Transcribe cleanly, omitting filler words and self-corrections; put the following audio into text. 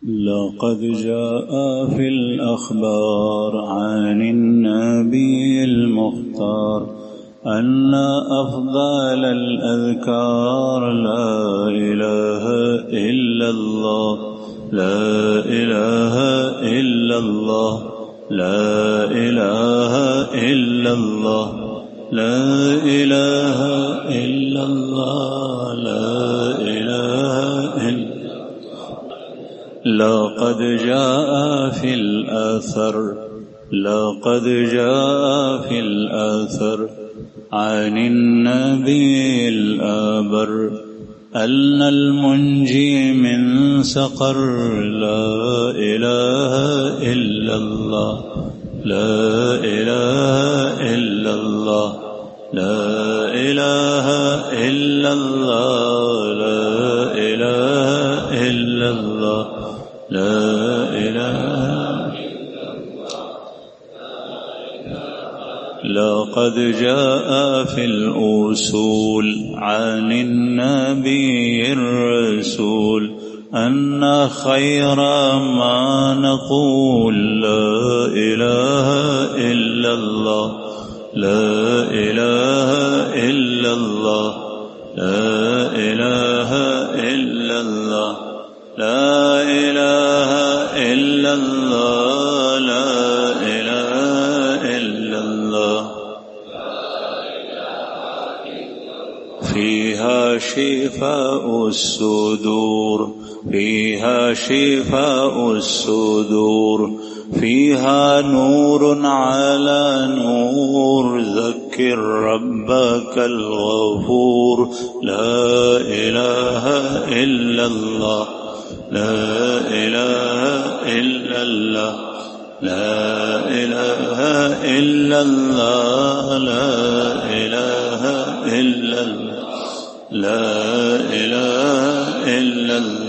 لقد جاء في الأخبار عن النبي المختار أن أفضل الأذكار لا إله إلا الله لا إله إلا الله لا إله إلا الله لا إله إلا الله لا إله إلا لقد جاء في الآثر عن النبي الأبر أن المنجي من سقر لا إله إلا الله لا إله إلا الله لا إله إلا الله لا إله إلا الله لا إله. لقد جاء في الأصول عن النبي الرسول أن خير ما نقول لا إله إلا الله لا إله إلا الله لا إله إلا الله لا إله إلا الله لا إله إلا الله. فيها شفاء الصدور فيها شفاء الصدور فيها نور على نور ذكر ربك الغفور لا إله إلا الله لا إله إلا الله لا إله إلا الله لا إله إلا الله لا إله إلا الله.